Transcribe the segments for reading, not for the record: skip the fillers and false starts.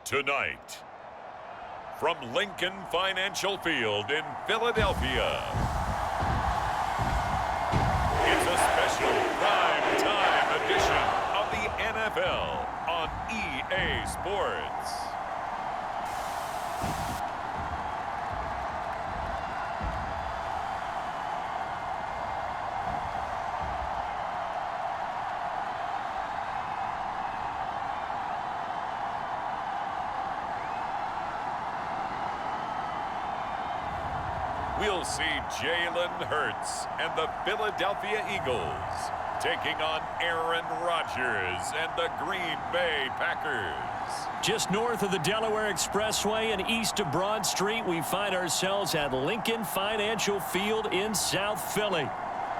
Tonight, from Lincoln Financial Field in Philadelphia, it's a special prime time edition of the NFL on EA Sports. We'll see Jalen Hurts and the Philadelphia Eagles taking on Aaron Rodgers and the Green Bay Packers. Just north of the Delaware Expressway and east of Broad Street, we find ourselves at Lincoln Financial Field in South Philly.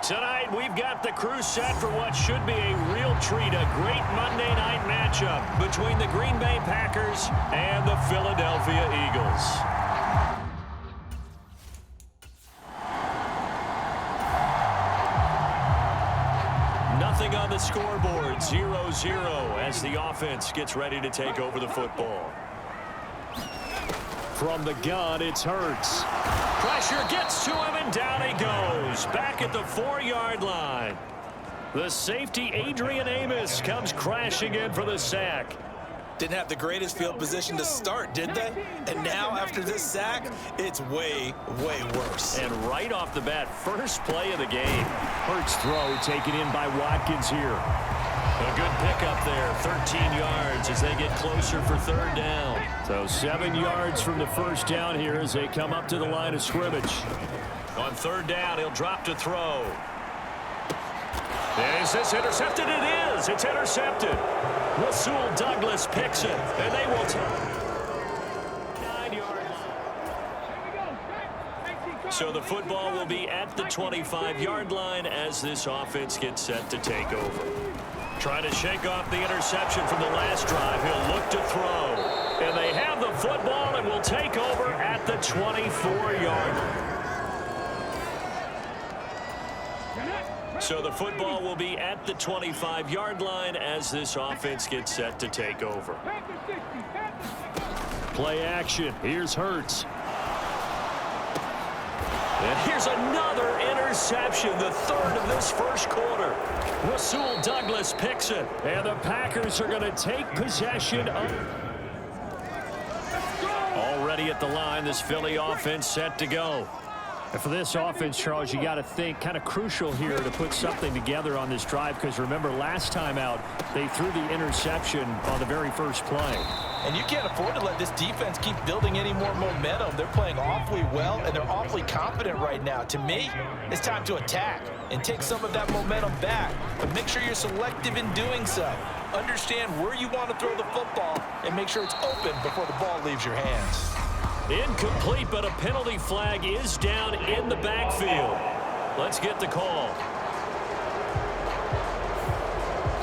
Tonight, we've got the crew set for what should be a real treat, a great Monday night matchup between the Green Bay Packers and the Philadelphia Eagles. Nothing on the scoreboard, 0-0 as the offense gets ready to take over the football. From the gun, it's Hurts. Pressure gets to him, and down he goes. Back at the 4-yard line. The safety, Adrian Amos, comes crashing in for the sack. Didn't have the greatest field position to start, did they? And now, after this sack, it's way, way worse. And right off the bat, first play of the game. Hurts throw taken in by Watkins here. A good pickup there, 13 yards as they get closer for third down. So 7 yards from the first down here as they come up to the line of scrimmage. On third down, he'll drop to throw. Is this intercepted? It is. It's intercepted. Rasul Douglas picks it, and they will take 9 yards. So the football will be at the 25-yard line as this offense gets set to take over. Trying to shake off the interception from the last drive. He'll look to throw. And they have the football and will take over at the 24-yard line. So the football will be at the 25-yard line as this offense gets set to take over. Play action. Here's Hurts. And here's another interception, the third of this first quarter. Rasul Douglas picks it. And the Packers are going to take possession of... Already at the line, this Philly offense set to go. And for this offense, Charles, you got to think kind of crucial here to put something together on this drive, because remember last time out they threw the interception on the very first play. And you can't afford to let this defense keep building any more momentum. They're playing awfully well, and they're awfully confident right now. To me, it's time to attack and take some of that momentum back. But make sure you're selective in doing so. Understand where you want to throw the football and make sure it's open before the ball leaves your hands. Incomplete, but a penalty flag is down in the backfield. Let's get the call.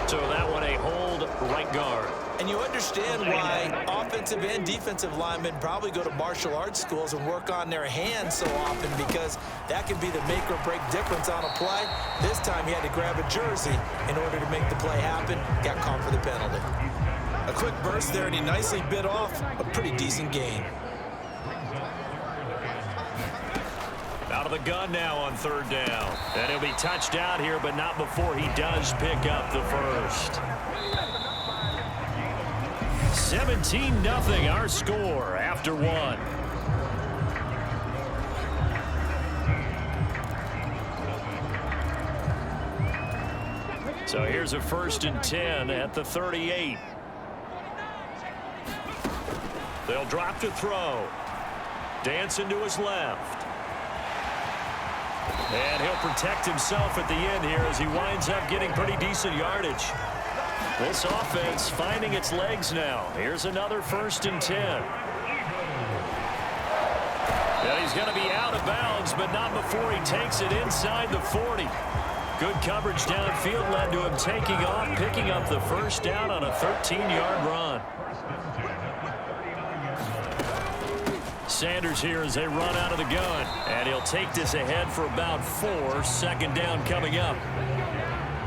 So that one a hold right guard. And you understand why offensive and defensive linemen probably go to martial arts schools and work on their hands so often, because that can be the make or break difference on a play. This time he had to grab a jersey in order to make the play happen. Got caught for the penalty. A quick burst there, and he nicely bit off a pretty decent gain. Out of the gun now on third down. And he'll be touched down here, but not before he does pick up the first. 17-0 our score after one. So here's a 1st and 10 at the 38. They'll drop to throw. Dancing to his left. And he'll protect himself at the end here as he winds up getting pretty decent yardage. This offense finding its legs now. Here's another 1st and 10. And he's going to be out of bounds, but not before he takes it inside the 40. Good coverage downfield led to him taking off, picking up the first down on a 13-yard run. Sanders here as they run out of the gun. And he'll take this ahead for about 4. Second down coming up.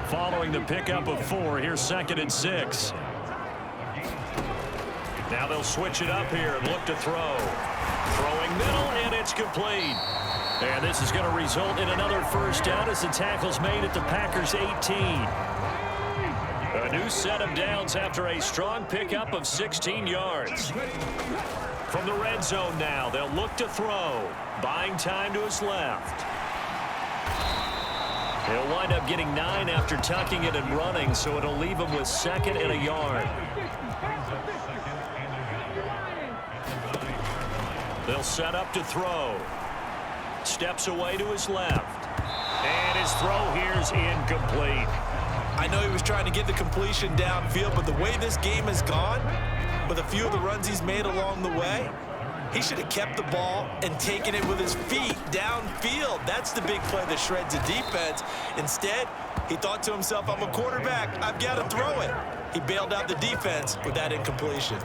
Following the pickup of 4, here's 2nd and 6. Now they'll switch it up here and look to throw. Throwing middle, and it's complete. And this is going to result in another first down as the tackle's made at the Packers' 18. A new set of downs after a strong pickup of 16 yards. From the red zone now, they'll look to throw. Buying time to his left. He'll wind up getting 9 after tucking it and running, so it'll leave him with 2nd and a yard. They'll set up to throw. Steps away to his left. And his throw here is incomplete. I know he was trying to get the completion downfield, but the way this game has gone, with a few of the runs he's made along the way, he should have kept the ball and taken it with his feet downfield. That's the big play that shreds a defense. Instead, he thought to himself, I'm a quarterback. I've got to throw it. He bailed out the defense with that incompletion.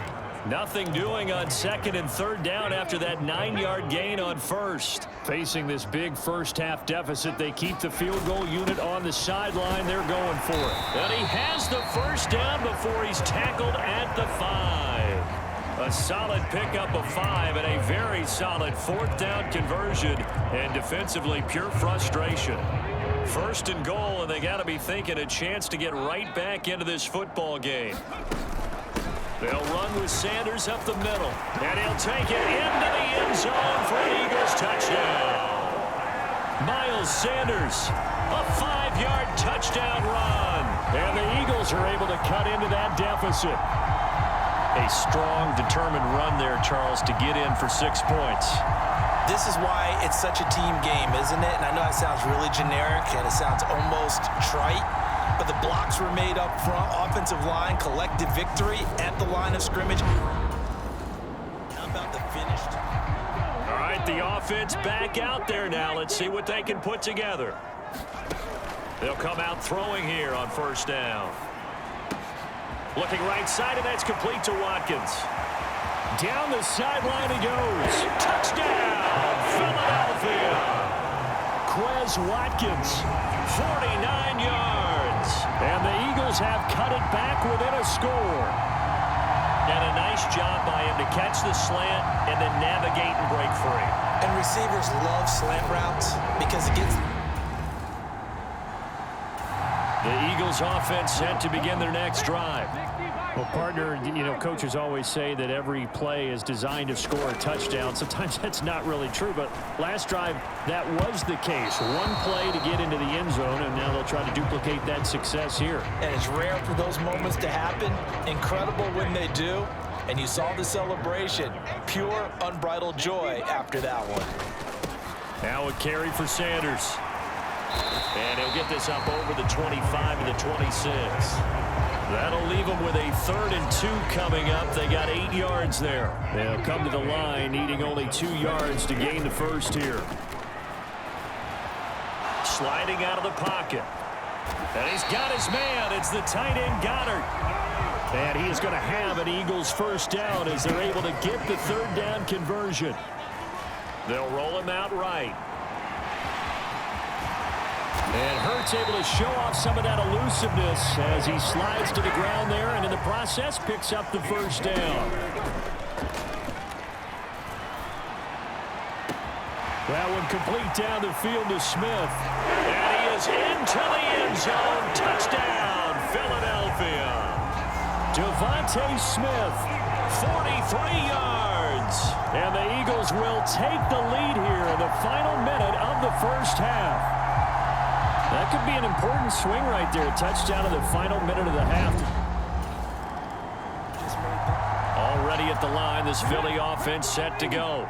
Nothing doing on 2nd and 3rd down after that 9-yard gain on 1st. Facing this big first-half deficit, they keep the field goal unit on the sideline. They're going for it. And he has the first down before he's tackled at the 5. A solid pickup of 5 and a very solid 4th down conversion. And defensively, pure frustration. 1st and goal, and they got to be thinking a chance to get right back into this football game. They'll run with Sanders up the middle. And he'll take it into the end zone for an Eagles touchdown. Miles Sanders, a 5-yard touchdown run. And the Eagles are able to cut into that deficit. A strong, determined run there, Charles, to get in for 6 points. This is why it's such a team game, isn't it? And I know it sounds really generic and it sounds almost trite. But the blocks were made up front. Offensive line, collective victory at the line of scrimmage. How about the finished? All right, the offense back out there now. Let's see what they can put together. They'll come out throwing here on 1st down. Looking right side, and that's complete to Watkins. Down the sideline he goes. Touchdown, Philadelphia. Quez Watkins, 49 yards. And the Eagles have cut it back within a score. And a nice job by him to catch the slant and then navigate and break free. And receivers love slant routes because it gets... The Eagles offense set to begin their next drive. Well, partner, you know, coaches always say that every play is designed to score a touchdown. Sometimes that's not really true, but last drive, that was the case. One play to get into the end zone, and now they'll try to duplicate that success here. And it's rare for those moments to happen. Incredible when they do. And you saw the celebration. Pure, unbridled joy after that one. Now a carry for Sanders. And he'll get this up over the 25 to the 26. That'll leave them with a 3rd and 2 coming up. They got 8 yards there. They'll come to the line needing only 2 yards to gain the first here. Sliding out of the pocket. And he's got his man. It's the tight end Goddard. And he is going to have an Eagles first down as they're able to get the 3rd down conversion. They'll roll him out right. And Hurts able to show off some of that elusiveness as he slides to the ground there and in the process picks up the first down. That one complete down the field to Smith. And he is into the end zone. Touchdown, Philadelphia. Devontae Smith, 43 yards. And the Eagles will take the lead here in the final minute of the first half. That could be an important swing right there. A touchdown in the final minute of the half. Already at the line, this Philly offense set to go.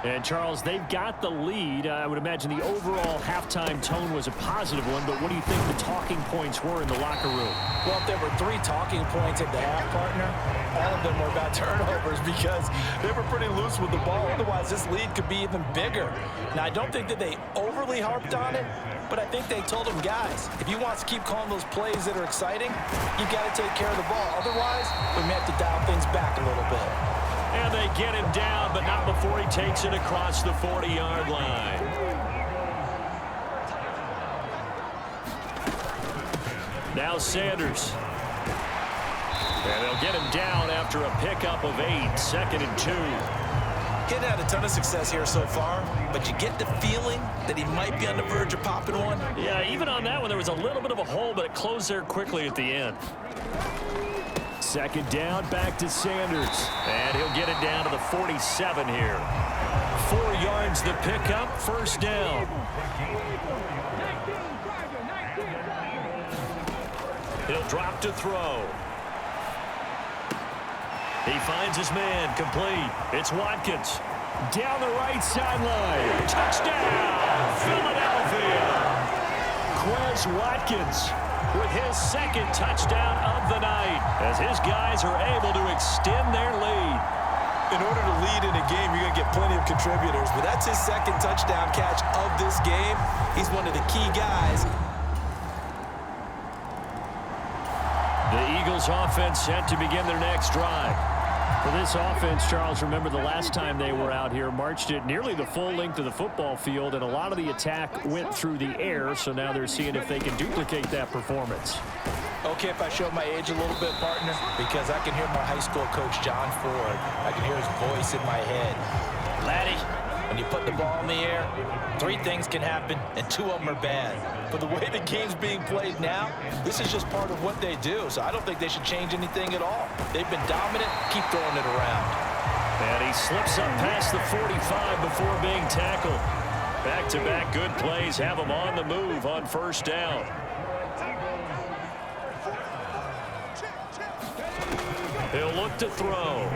And, Charles, they've got the lead. I would imagine the overall halftime tone was a positive one, but what do you think the talking points were in the locker room? Well, if there were 3 talking points at the half, partner, all of them were about turnovers because they were pretty loose with the ball. Otherwise, this lead could be even bigger. Now, I don't think that they overly harped on it, but I think they told them, guys, if you want to keep calling those plays that are exciting, you've got to take care of the ball. Otherwise, we may have to dial things back a little bit. And they get him down, but not before he takes it across the 40-yard line. Now Sanders. And they'll get him down after a pickup of 8, 2nd and 2. Getting had a ton of success here so far, but you get the feeling that he might be on the verge of popping one. Yeah, even on that one, there was a little bit of a hole, but it closed there quickly at the end. 2nd down, back to Sanders. And he'll get it down to the 47 here. 4 yards the pickup, 1st down. He'll drop to throw. He finds his man, complete. It's Watkins. Down the right sideline. Touchdown, Philadelphia. Quez Watkins with his 2nd touchdown of the night as his guys are able to extend their lead. In order to lead in a game, you're going to get plenty of contributors, but that's his 2nd touchdown catch of this game. He's one of the key guys. The Eagles offense set to begin their next drive. For this offense, Charles, remember the last time they were out here, marched it nearly the full length of the football field, and a lot of the attack went through the air, so now they're seeing if they can duplicate that performance. Okay, if I show my age a little bit, partner, because I can hear my high school coach, John Ford. I can hear his voice in my head. Laddie, when you put the ball in the air, 3 things can happen, and 2 of them are bad. But the way the game's being played now, this is just part of what they do, so I don't think they should change anything at all. They've been dominant. Keep throwing it around. And he slips up past the 45 before being tackled. Back-to-back good plays have him on the move on 1st down. He'll look to throw.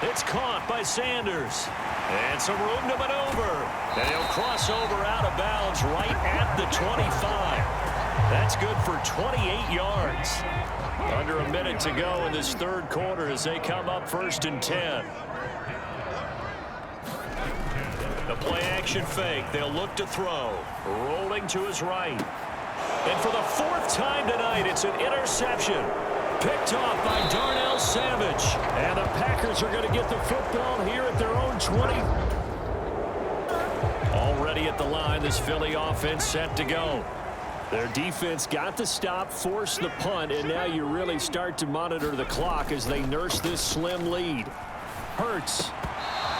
It's caught by Sanders. And some room to maneuver. And he'll cross over out of bounds right at the 25. That's good for 28 yards. Under a minute to go in this 3rd quarter as they come up 1st and 10. The play-action fake. They'll look to throw. Rolling to his right. And for the 4th time tonight, it's an interception. Picked off by Darnell Savage. And the Packers are going to get the football here at their own 20. Already at the line, this Philly offense set to go. Their defense got the stop, forced the punt, and now you really start to monitor the clock as they nurse this slim lead. Hurts.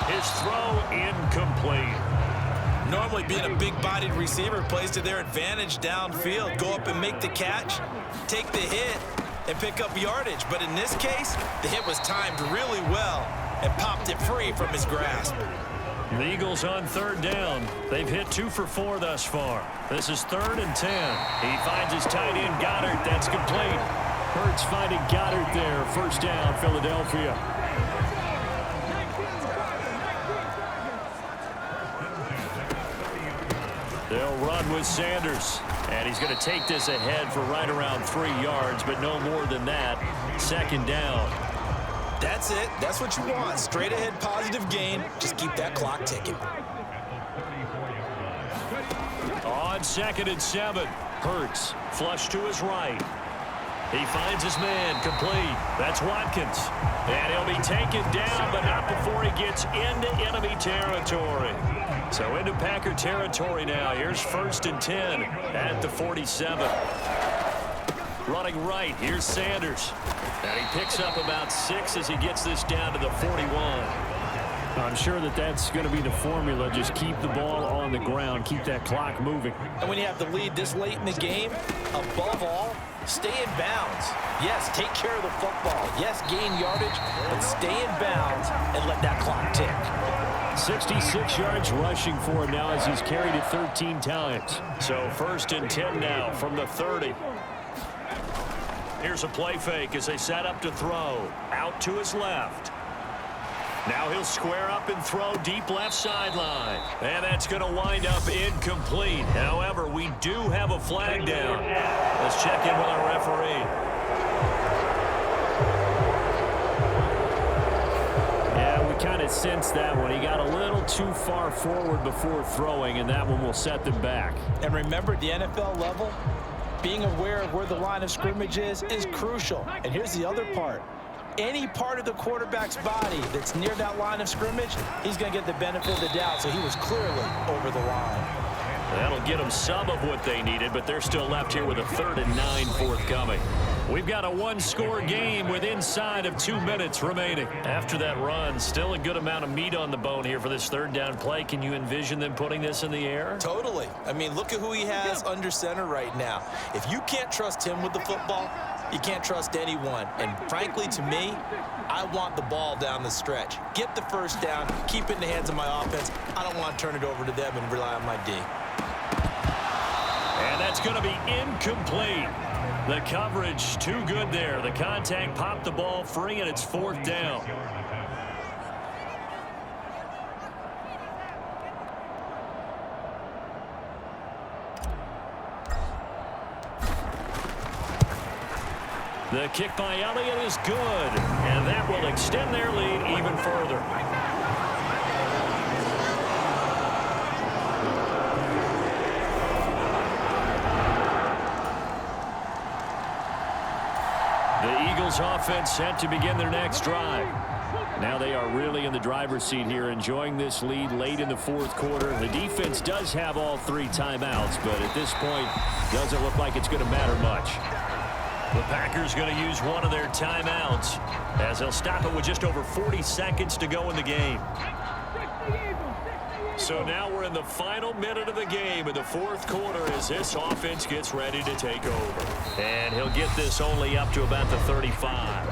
His throw incomplete. Normally being a big-bodied receiver plays to their advantage downfield. Go up and make the catch, take the hit, and pick up yardage. But in this case, the hit was timed really well and popped it free from his grasp. The Eagles on 3rd down. They've hit 2 for 4 thus far. This is 3rd and 10. He finds his tight end, Goddard. That's complete. Hurts finding Goddard there. 1st down, Philadelphia. They'll run with Sanders. And he's going to take this ahead for right around 3 yards, but no more than that. 2nd down. That's it. That's what you want. Straight ahead positive gain. Just keep that clock ticking. On 2nd and 7. Hurts. Flush to his right. He finds his man, complete. That's Watkins. And he'll be taken down, but not before he gets into enemy territory. So into Packer territory now. Here's 1st and 10 at the 47. Running right, here's Sanders. And he picks up about 6 as he gets this down to the 41. I'm sure that that's going to be the formula. Just keep the ball on the ground. Keep that clock moving. And when you have the lead this late in the game, above all, stay in bounds. Yes, take care of the football. Yes, gain yardage, but stay in bounds and let that clock tick. 66 yards rushing for him now as he's carried it 13 times. So 1st and 10 now from the 30. Here's a play fake as they set up to throw. Out to his left. Now he'll square up and throw deep left sideline. And that's going to wind up incomplete. However, we do have a flag down. Let's check in with our referee. Yeah, we kind of sensed that one. He got a little too far forward before throwing, and that one will set them back. And remember, at the NFL level, being aware of where the line of scrimmage is crucial. And here's the other part. Any part of the quarterback's body that's near that line of scrimmage, he's going to get the benefit of the doubt, so he was clearly over the line. That'll get them some of what they needed, but they're still left here with a 3rd and 9 forthcoming. We've got a one-score game with inside of 2 minutes remaining. After that run, still a good amount of meat on the bone here for this 3rd down play. Can you envision them putting this in the air? Totally. I mean, look at who he has under center right now. If you can't trust him with the football, you can't trust anyone. And frankly, to me, I want the ball down the stretch. Get the 1st down, keep it in the hands of my offense. I don't want to turn it over to them and rely on my D. And that's going to be incomplete. The coverage too good there. The contact popped the ball free, and it's 4th down. The kick by Elliott is good, and that will extend their lead even further. The Eagles offense set to begin their next drive. Now they are really in the driver's seat here, enjoying this lead late in the 4th quarter. The defense does have all 3 timeouts, but at this point, doesn't look like it's going to matter much. The Packers going to use one of their timeouts as they'll stop it with just over 40 seconds to go in the game. So now we're in the final minute of the game in the 4th quarter as this offense gets ready to take over. And he'll get this only up to about the 35.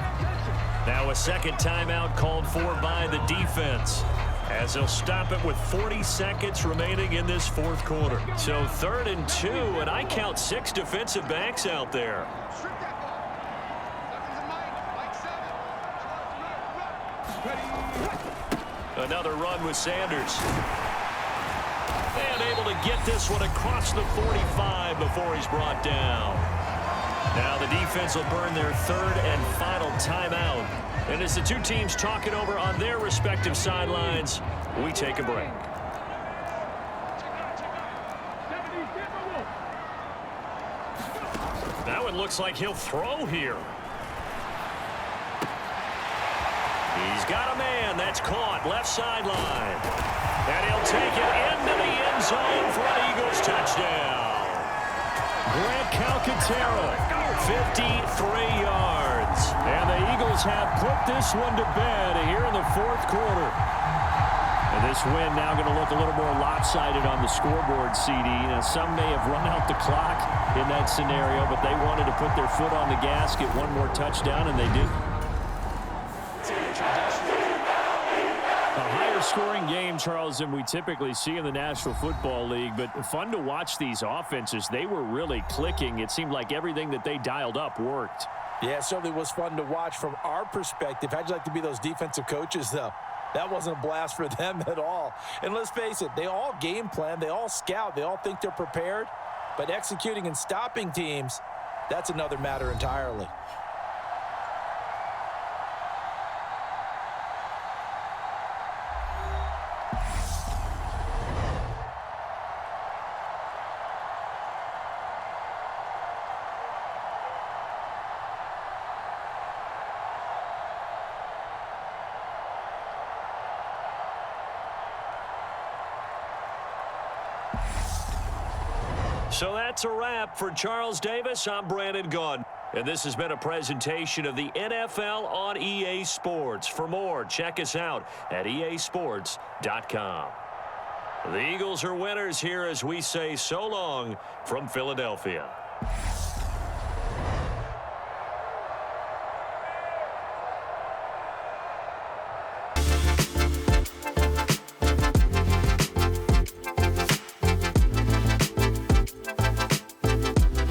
Now a second timeout called for by the defense as they'll stop it with 40 seconds remaining in this 4th quarter. So 3rd and 2, and I count 6 defensive backs out there. Another run with Sanders. And able to get this one across the 45 before he's brought down. Now the defense will burn their 3rd and final timeout. And as the 2 teams talk it over on their respective sidelines, we take a break. Now it looks like he'll throw here. He's got a man. That's caught. Left sideline. And he'll take it into the end zone for an Eagles touchdown. Grant Calcaterra, 53 yards. And the Eagles have put this one to bed here in the 4th quarter. And this win now going to look a little more lopsided on the scoreboard, CD. Now, some may have run out the clock in that scenario, but they wanted to put their foot on the gas, get one more touchdown, and they did. Scoring game, Charles, than we typically see in the National Football League, but fun to watch these offenses. They were really clicking. It seemed like everything that they dialed up worked. Yeah, it certainly was fun to watch from our perspective. How'd you like to be those defensive coaches, though? That wasn't a blast for them at all. And let's face it, they all game plan, they all scout, they all think they're prepared, but executing and stopping teams, that's another matter entirely. So that's a wrap for Charles Davis. I'm Brandon Gunn. And this has been a presentation of the NFL on EA Sports. For more, check us out at easports.com. The Eagles are winners here as we say so long from Philadelphia.